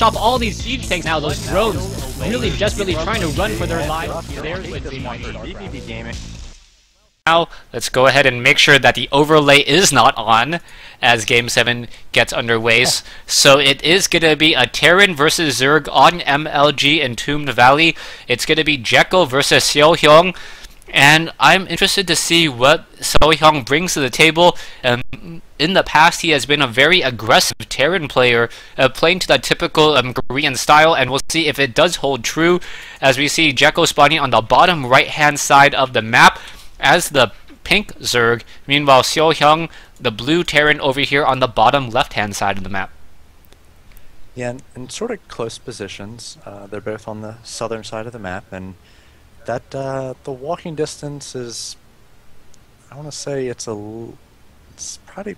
chop all these siege tanks now. Those drones really desperately trying to run for their lives. There's Wednesday Night vVv gaming. Now, let's go ahead and make sure that the overlay is not on as Game 7 gets underway. So it is going to be a Terran versus Zerg on MLG Entombed Valley. It's going to be SeoHyeon versus SeoHyeon. And I'm interested to see what SeoHyeon brings to the table. In the past, he has been a very aggressive Terran player, playing to that typical Korean style, and we'll see if it does hold true, as we see SeoHyeon spawning on the bottom right-hand side of the map as the pink Zerg. Meanwhile, SeoHyeon, the blue Terran, over here on the bottom left-hand side of the map. Yeah, in sort of close positions. They're both on the southern side of the map, and that the walking distance is, I want to say it's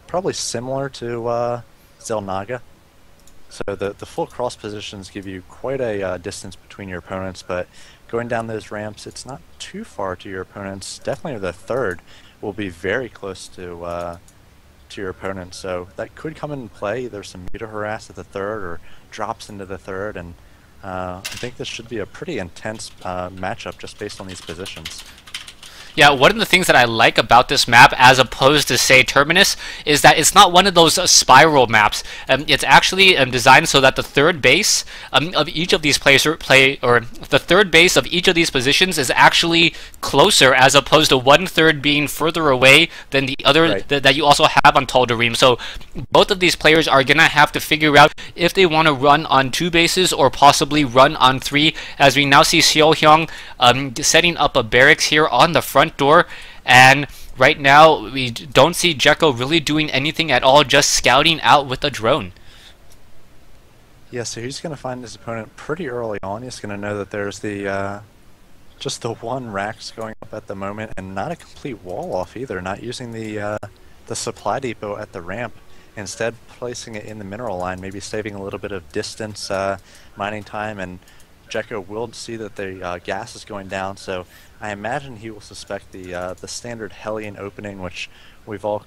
probably similar to Zelnaga. So the full cross positions give you quite a distance between your opponents, but going down those ramps, it's not too far to your opponents. Definitely the third will be very close to your opponent, so that could come into play. There's some meter harass at the third or drops into the third, and I think this should be a pretty intense matchup just based on these positions. Yeah, one of the things that I like about this map, as opposed to, say, Terminus, is that it's not one of those spiral maps. It's actually designed so that the third base of each of these the third base of each of these positions is actually closer, as opposed to one third being further away than the other. Right. That you also have on Tal'Darim. So both of these players are gonna have to figure out if they want to run on two bases or possibly run on three. As we now see SeoHyeon setting up a barracks here on the front door, and right now we don't see SeoHyeon really doing anything at all, just scouting out with a drone. Yeah, so he's going to find his opponent pretty early on. He's going to know that there's the just the one racks going up at the moment, and not a complete wall off either. Not using the supply depot at the ramp, instead placing it in the mineral line, maybe saving a little bit of distance mining time, and SeoHyeon will see that the gas is going down, so I imagine he will suspect the standard Hellion opening, which we've all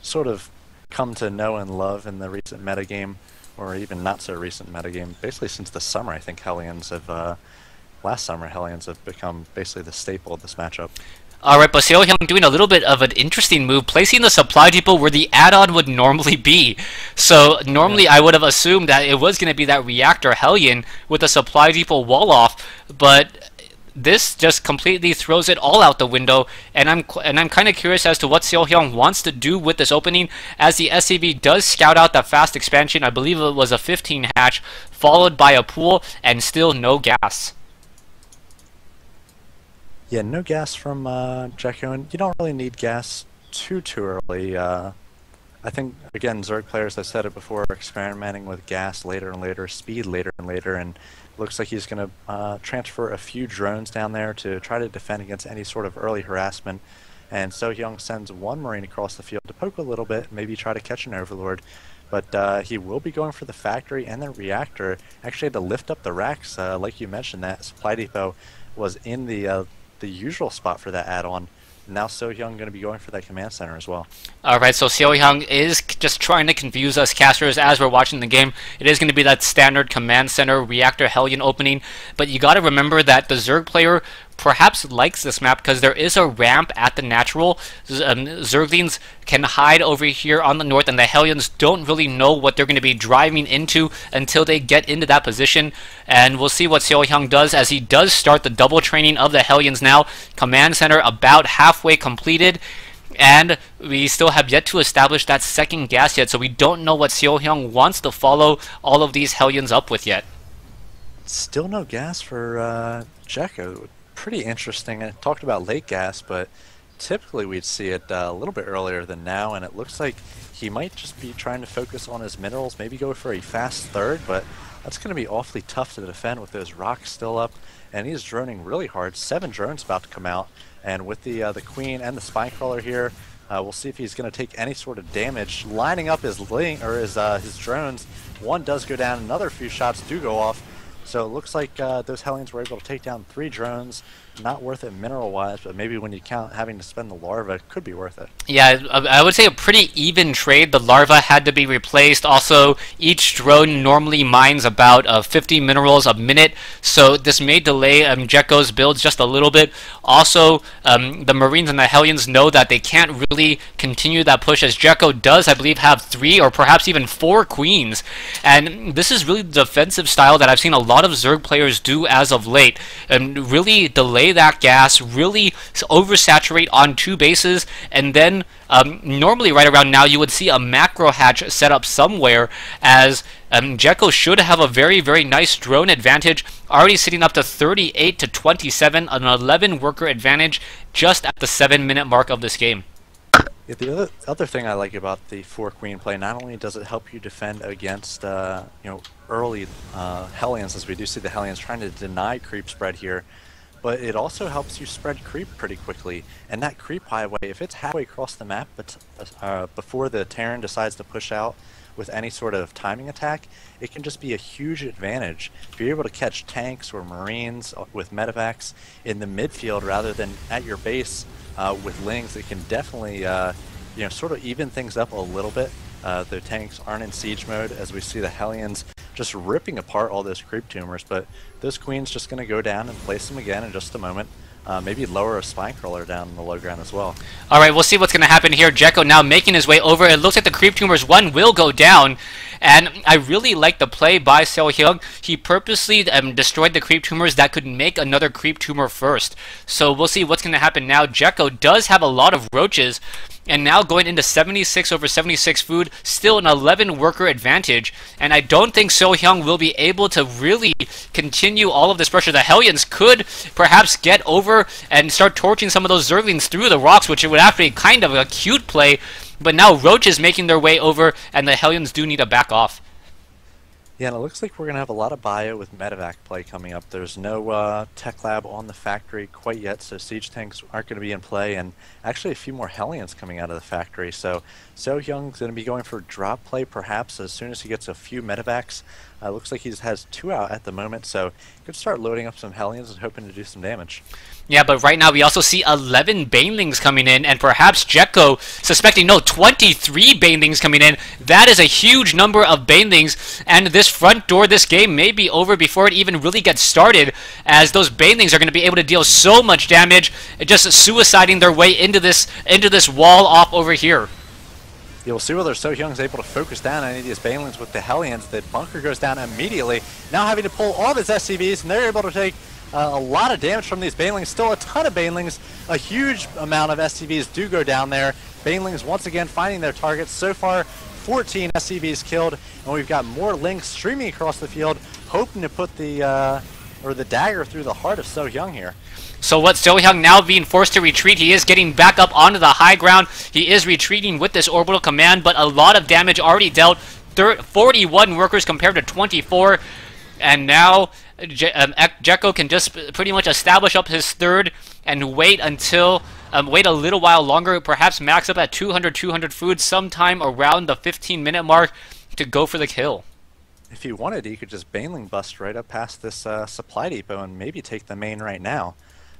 sort of come to know and love in the recent metagame, or even not so recent metagame. Basically since the summer, I think Hellions have, last summer Hellions have become basically the staple of this matchup. Alright, but SeoHyeon doing a little bit of an interesting move, placing the supply depot where the add-on would normally be. So normally I would have assumed that it was going to be that reactor Hellion with the supply depot wall off, but this just completely throws it all out the window, and I'm kind of curious as to what SeoHyeon wants to do with this opening, as the SCV does scout out that fast expansion. I believe it was a 15 hatch, followed by a pool, and still no gas. Yeah, no gas from SeoHyeon. You don't really need gas too early. I think, again, Zerg players, I've said it before, are experimenting with gas later and later, speed later and later, and looks like he's going to transfer a few drones down there to try to defend against any sort of early harassment. And SeoHyeon sends one Marine across the field to poke a little bit, maybe try to catch an Overlord. But he will be going for the factory and the reactor. Actually had to lift up the racks, like you mentioned, that supply depot was in the usual spot for that add-on. Now SeoHyeon going to be going for that command center as well. Alright, so SeoHyeon is just trying to confuse us casters as we're watching the game. It is going to be that standard command center reactor Hellion opening, but you got to remember that the Zerg player perhaps likes this map because there is a ramp at the natural. Zerglings can hide over here on the north, and the Hellions don't really know what they're going to be driving into until they get into that position. And we'll see what SeoHyeon does, as he does start the double training of the Hellions now. Command center about halfway completed, and we still have yet to establish that second gas yet, so we don't know what SeoHyeon wants to follow all of these Hellions up with yet. Still no gas for SeoHyeon. Pretty interesting. I talked about late gas, but typically we'd see it a little bit earlier than now, and it looks like he might just be trying to focus on his minerals, maybe go for a fast third, but that's going to be awfully tough to defend with those rocks still up, and he's droning really hard. 7 drones about to come out, and with the Queen and the Spinecrawler here, we'll see if he's going to take any sort of damage. Lining up his his drones, one does go down, another few shots do go off. So it looks like those Hellions were able to take down 3 drones. not worth it mineral-wise, but maybe when you count having to spend the larva, it could be worth it. Yeah, I would say a pretty even trade. The larva had to be replaced. Also, each drone normally mines about 50 minerals a minute, so this may delay iSjEcho's builds just a little bit. Also, the Marines and the Hellions know that they can't really continue that push, as iSjEcho does, I believe, have 3 or perhaps even 4 queens. And this is really the defensive style that I've seen a lot of Zerg players do as of late, and really delay that gas, really oversaturate on 2 bases, and then normally right around now you would see a macro hatch set up somewhere, as iSjEcho should have a very, very nice drone advantage, already sitting up to 38 to 27, an 11 worker advantage just at the 7-minute mark of this game. Yeah, the other thing I like about the 4-queen play, not only does it help you defend against early Hellions, as we do see the Hellions trying to deny creep spread here, but it also helps you spread creep pretty quickly. And that creep highway, if it's halfway across the map but before the Terran decides to push out with any sort of timing attack, it can just be a huge advantage. If you're able to catch tanks or Marines with medevacs in the midfield rather than at your base with Lings, it can definitely sort of even things up a little bit. The tanks aren't in siege mode, as we see the Hellions just ripping apart all those creep tumors, but this queen's just going to go down and place them again in just a moment. Maybe lower a spine crawler down in the low ground as well. Alright, we'll see what's going to happen here. iSjEcho now making his way over. It looks like the creep tumors, one will go down. And I really like the play by SeoHyeon. He purposely destroyed the creep tumors that could make another creep tumor first. So we'll see what's going to happen now. iSjEcho does have a lot of roaches, and now going into 76 over 76 food, still an 11 worker advantage. And I don't think SeoHyeon will be able to really continue all of this pressure. The Hellions could perhaps get over and start torching some of those Zerglings through the rocks, which would have to be kind of a cute play. But now roaches making their way over, and the Hellions do need to back off. Yeah, and it looks like we're going to have a lot of bio with medevac play coming up. There's no tech lab on the factory quite yet, so siege tanks aren't going to be in play, and actually a few more Hellions coming out of the factory. So SeoHyeon's going to be going for drop play perhaps as soon as he gets a few medevacs. Looks like he has 2 out at the moment, so he could start loading up some Hellions and hoping to do some damage. Yeah, but right now we also see 11 Banelings coming in, and perhaps iSjEcho suspecting, no, 23 Banelings coming in. That is a huge number of Banelings, and this front door, this game may be over before it even really gets started, as those Banelings are going to be able to deal so much damage, just suiciding their way into this wall off over here. Yeah, we'll see whether SeoHyeon's able to focus down any of these Banelings with the Hellions. The bunker goes down immediately, now having to pull all of his SCVs, and they're able to take a lot of damage from these Banelings. Still a ton of Banelings. A huge amount of SCVs do go down there. Banelings once again finding their targets. So far, 14 SCVs killed, and we've got more Lings streaming across the field, hoping to put the dagger through the heart of SeoHyeon here. So what, SeoHyeon now being forced to retreat. He is getting back up onto the high ground. He is retreating with this orbital command, but a lot of damage already dealt. 41 workers compared to 24. And now iSjEcho can just pretty much establish up his third and wait until wait a little while longer, perhaps max up at 200 food sometime around the 15-minute mark to go for the kill. If he wanted, he could just Baneling bust right up past this supply depot and maybe take the main right now.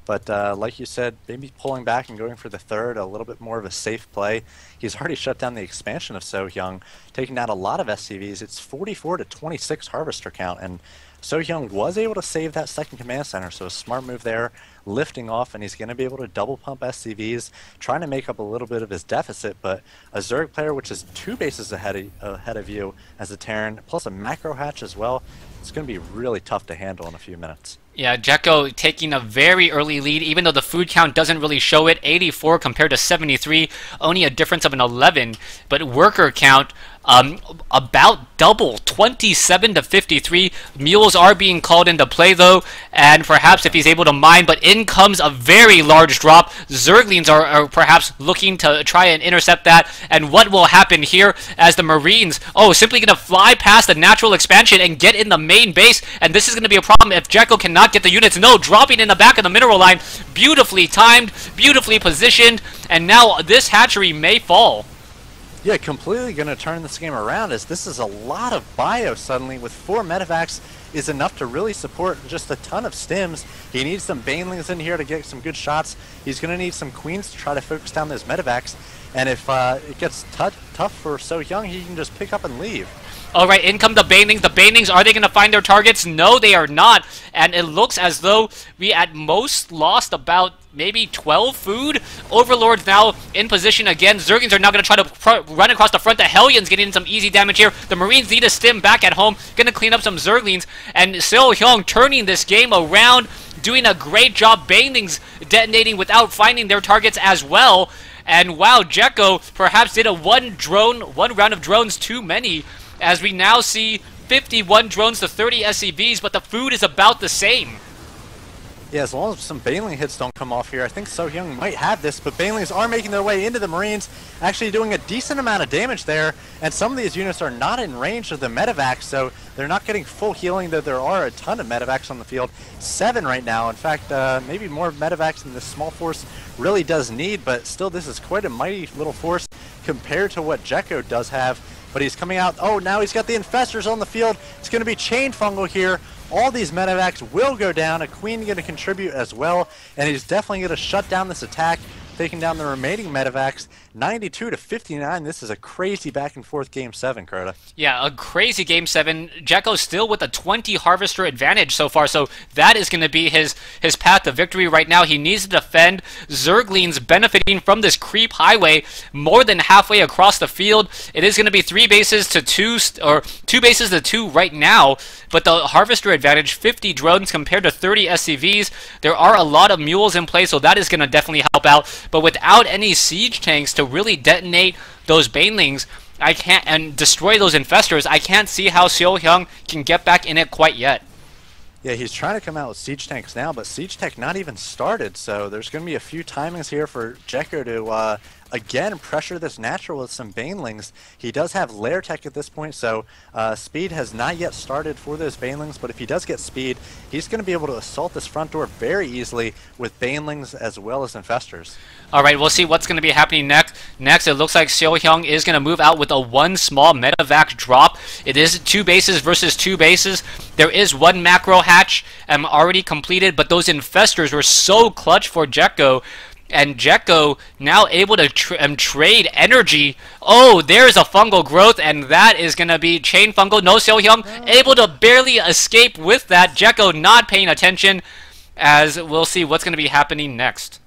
But like you said, maybe pulling back and going for the third, a little bit more of a safe play. He's already shut down the expansion of SeoHyeon, taking down a lot of SCVs. It's 44 to 26 harvester count, and SeoHyeon was able to save that second command center, so a smart move there, lifting off, and he's going to be able to double pump SCVs, trying to make up a little bit of his deficit. But a Zerg player, which is 2 bases ahead of you as a Terran, plus a macro hatch as well, it's going to be really tough to handle in a few minutes. Yeah, iSjEcho taking a very early lead, even though the food count doesn't really show it. 84 compared to 73, only a difference of an 11. But worker count, about double, 27 to 53. Mules are being called into play though, and perhaps if he's able to mine, but in comes a very large drop. Zerglings are perhaps looking to try and intercept that, and what will happen here as the Marines, simply going to fly past the natural expansion and get in the main base, and this is going to be a problem if iSjEcho cannot get the units. No, dropping in the back of the mineral line, beautifully timed, beautifully positioned, and now this hatchery may fall. Yeah, completely going to turn this game around, as this is a lot of bio suddenly. With 4 medevacs is enough to really support just a ton of stims. He needs some banelings in here to get some good shots. He's going to need some queens to try to focus down those medevacs. And if it gets tough for SeoHyeon, he can just pick up and leave. All right, in come the banelings. The banelings, are they going to find their targets? No, they are not. And it looks as though we at most lost about maybe 12 food. Overlord's now in position again. Zerglings are now going to try to run across the front. The Hellions getting some easy damage here. The Marines need a stim back at home. Going to clean up some Zerglings. And SeoHyeon turning this game around, doing a great job. Banelings detonating without finding their targets as well. And wow, SjEcho perhaps did a one round of drones too many, as we now see 51 drones to 30 SCVs, but the food is about the same. Yeah, as long as some Baneling hits don't come off here, I think SeoHyeon might have this, but Banelings are making their way into the Marines, actually doing a decent amount of damage there, and some of these units are not in range of the medevacs, so they're not getting full healing, though there are a ton of medevacs on the field. 7 right now. In fact, maybe more medevacs than this small force really does need, but still this is quite a mighty little force compared to what SjEcho does have. But he's coming out. Oh, now he's got the infestors on the field. It's going to be chain fungal here. All these medevacs will go down. A queen going to contribute as well, and he's definitely going to shut down this attack, taking down the remaining medevacs. 92 to 59. This is a crazy back and forth game 7, Crota. Yeah, a crazy game 7. SjEcho still with a 20 harvester advantage so far, so that is going to be his path to victory right now. He needs to defend. Zerglings benefiting from this creep highway more than halfway across the field. It is going to be 3 bases to 2, or 2 bases to 2 right now, but the harvester advantage, 50 drones compared to 30 SCVs. There are a lot of mules in play, so that is going to definitely help out, but without any siege tanks to really detonate those banelings and destroy those infestors, I can't see how SeoHyeon can get back in it quite yet. Yeah, he's trying to come out with siege tanks now, but siege tech not even started, so there's going to be a few timings here for SjEcho to again pressure this natural with some banelings. He does have lair tech at this point, so speed has not yet started for those banelings, but if he does get speed, he's going to be able to assault this front door very easily with banelings as well as infestors. Alright, we'll see what's going to be happening next. It looks like SeoHyeon is going to move out with a 1 small medevac drop. It is 2 bases versus 2 bases. There is 1 macro hatch already completed, but those infestors were so clutch for SjEcho. And SjEcho now able to trade energy. Oh, there's a fungal growth, and that is going to be chain fungal. No, SeoHyeon able to barely escape with that. SjEcho not paying attention, as we'll see what's going to be happening next.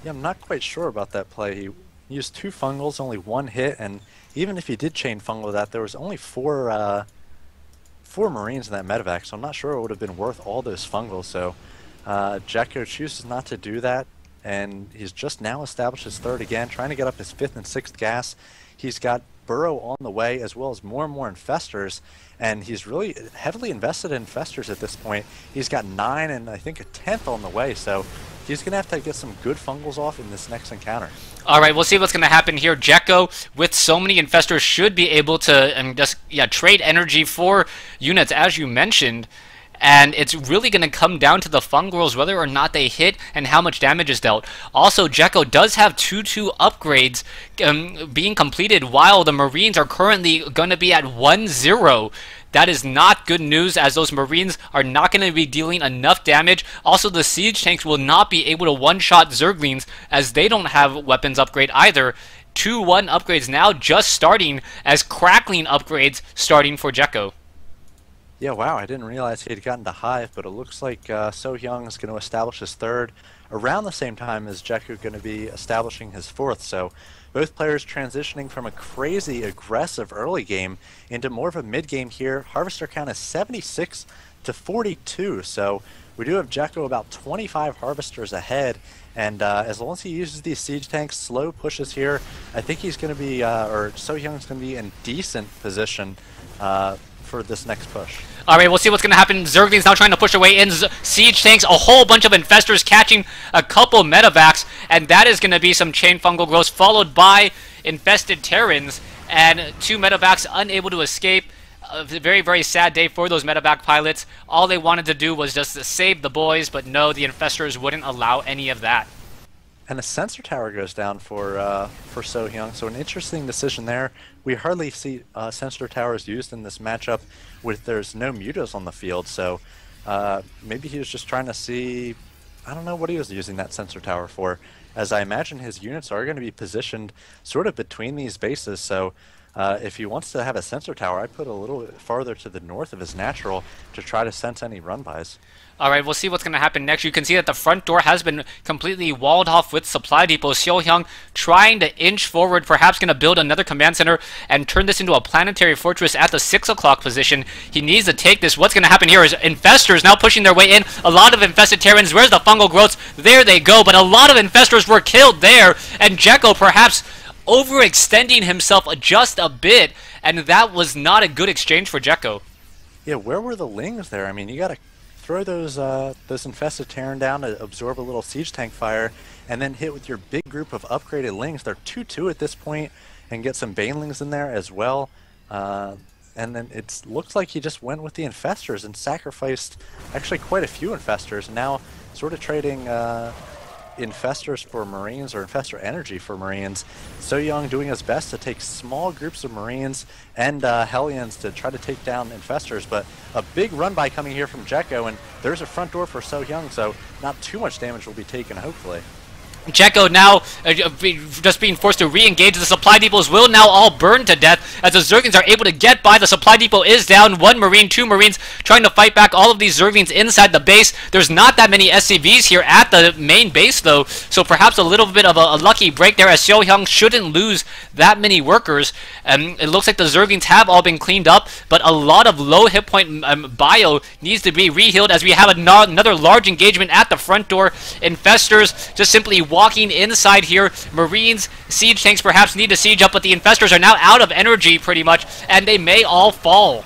Yeah, I'm not quite sure about that play. He used 2 fungals, only 1 hit, and even if he did chain fungal that, there was only 4 Marines in that medevac, so I'm not sure it would have been worth all those fungals. So SjEcho chooses not to do that, and he's just now established his 3rd again, trying to get up his 5th and 6th gas. He's got Burrow on the way, as well as more and more infestors, and he's really heavily invested in infestors at this point. He's got 9 and I think a 10th on the way, so he's going to have to get some good fungals off in this next encounter. Alright, we'll see what's going to happen here. SjEcho, with so many infestors, should be able to just trade energy for units, as you mentioned. And it's really going to come down to the fungals, whether or not they hit and how much damage is dealt. Also, SjEcho does have 2-2 upgrades being completed, while the Marines are currently going to be at 1-0. That is not good news, as those Marines are not going to be dealing enough damage. Also, the siege tanks will not be able to one-shot Zerglings, as they don't have weapons upgrade either. 2-1 upgrades now just starting, as crackling upgrades starting for SjEcho. Yeah, wow, I didn't realize he had gotten to Hive, but it looks like SeoHyeon is going to establish his 3rd around the same time as SjEcho going to be establishing his 4th. So both players transitioning from a crazy aggressive early game into more of a mid game here. Harvester count is 76 to 42, so we do have SjEcho about 25 harvesters ahead. And as long as he uses these siege tanks, slow pushes here, I think he's going to be, or SeoHyeon's going to be in decent position for this next push. Alright, we'll see what's going to happen. Zergling's now trying to push away in. Siege tanks, a whole bunch of infestors catching a couple medevacs, and that is going to be some chain fungal growth, followed by infested Terrans, and 2 medevacs unable to escape. A very, very sad day for those medevac pilots. All they wanted to do was just to save the boys, but no, the infestors wouldn't allow any of that. And a sensor tower goes down for SeoHyeon, so an interesting decision there. We hardly see sensor towers used in this matchup with there's no mutas on the field, so maybe he was just trying to see, I don't know what he was using that sensor tower for, as I imagine his units are going to be positioned sort of between these bases, so if he wants to have a sensor tower, I'd put a little bit farther to the north of his natural to try to sense any run-bys. Alright, we'll see what's going to happen next. You can see that the front door has been completely walled off with supply depot. SeoHyeon trying to inch forward, perhaps going to build another command center and turn this into a planetary fortress at the 6 o'clock position. He needs to take this. What's going to happen here is infestors now pushing their way in. A lot of infested Terrans. Where's the fungal growths? There they go, but a lot of infestors were killed there, and iSjEcho perhaps overextending himself just a bit, and that was not a good exchange for iSjEcho. Yeah, where were the lings there? I mean, you got to throw those infested Terran down to absorb a little siege tank fire, and then hit with your big group of upgraded lings. They're 2-2 at this point, and get some banelings in there as well. And then it looks like he just went with the infestors and sacrificed actually quite a few infestors. Now sort of trading infestors for Marines, or infestor energy for Marines. SeoHyeon doing his best to take small groups of Marines and Hellions to try to take down infestors, but a big run by coming here from iSjEcho, and there's a front door for SeoHyeon, so not too much damage will be taken, hopefully. iSjEcho now just being forced to re-engage. The supply depots will now all burn to death as the Zerglings are able to get by. The supply depot is down. 1 Marine, 2 Marines trying to fight back all of these Zerglings inside the base. There's not that many SCVs here at the main base though, so perhaps a little bit of a lucky break there, as SeoHyeon shouldn't lose that many workers. It looks like the Zerglings have all been cleaned up, but a lot of low hit point bio needs to be re-healed as we have another large engagement at the front door. Infestors just simply walking inside here. Marines, siege tanks perhaps need to siege up, but the infestors are now out of energy pretty much, and they may all fall.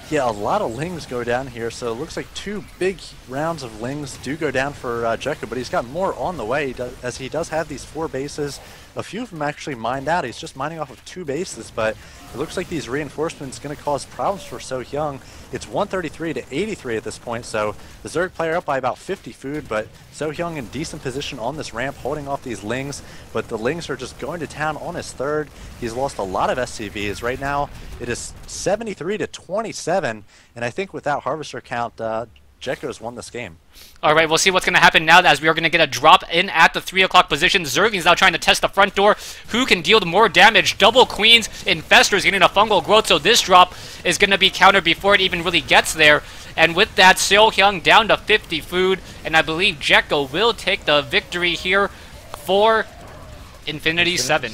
Yeah, a lot of lings go down here, so it looks like 2 big rounds of lings do go down for iSjEcho, but he's got more on the way, as he does have these 4 bases. A few of them actually mined out. He's just mining off of 2 bases, but it looks like these reinforcements going to cause problems for SeoHyeon. It's 133 to 83 at this point, so the Zerg player up by about 50 food, but SeoHyeon in decent position on this ramp, holding off these lings, but the lings are just going to town on his 3rd. He's lost a lot of SCVs. Right now, it is 73 to 27, and I think with that harvester count, iSjEcho's won this game. Alright, we'll see what's going to happen now, as we are going to get a drop in at the 3 o'clock position. Zerglings now trying to test the front door. Who can deal more damage? Double Queens, Infestors getting a fungal growth, so this drop is going to be countered before it even really gets there. And with that, SeoHyeon down to 50 food, and I believe iSjEcho will take the victory here for Infinity 7.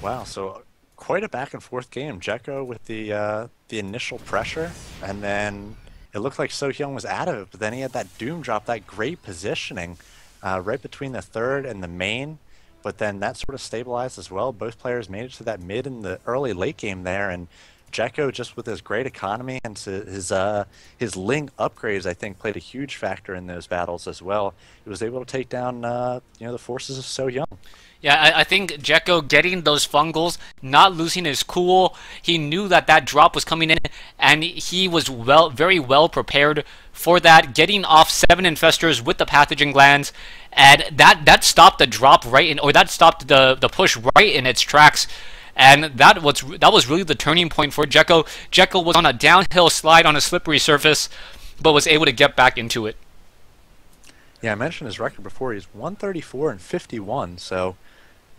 Wow, so quite a back and forth game. iSjEcho with the initial pressure, and then it looked like SeoHyeon was out of it, but then he had that Doom drop, that great positioning right between the 3rd and the main, but then that sort of stabilized as well. Both players made it to that mid and the early late game there, and iSjEcho, just with his great economy and his Ling upgrades, I think played a huge factor in those battles as well. He was able to take down the forces of SeoHyeon. Yeah, I think iSjEcho getting those fungals, not losing his cool. He knew that that drop was coming in, and he was very well prepared for that, getting off 7 infestors with the pathogen glands, and that stopped the drop right in, or that stopped the push right in its tracks. And that was really the turning point for iSjEcho. iSjEcho was on a downhill slide on a slippery surface, but was able to get back into it. Yeah, I mentioned his record before. He's 134 and 51, so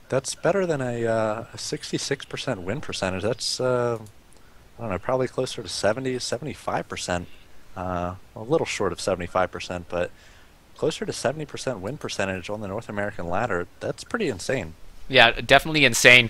that's better than a 66% win percentage. That's, I don't know, probably closer to 70, 75%. A little short of 75%, but closer to 70% win percentage on the North American ladder. That's pretty insane. Yeah, definitely insane.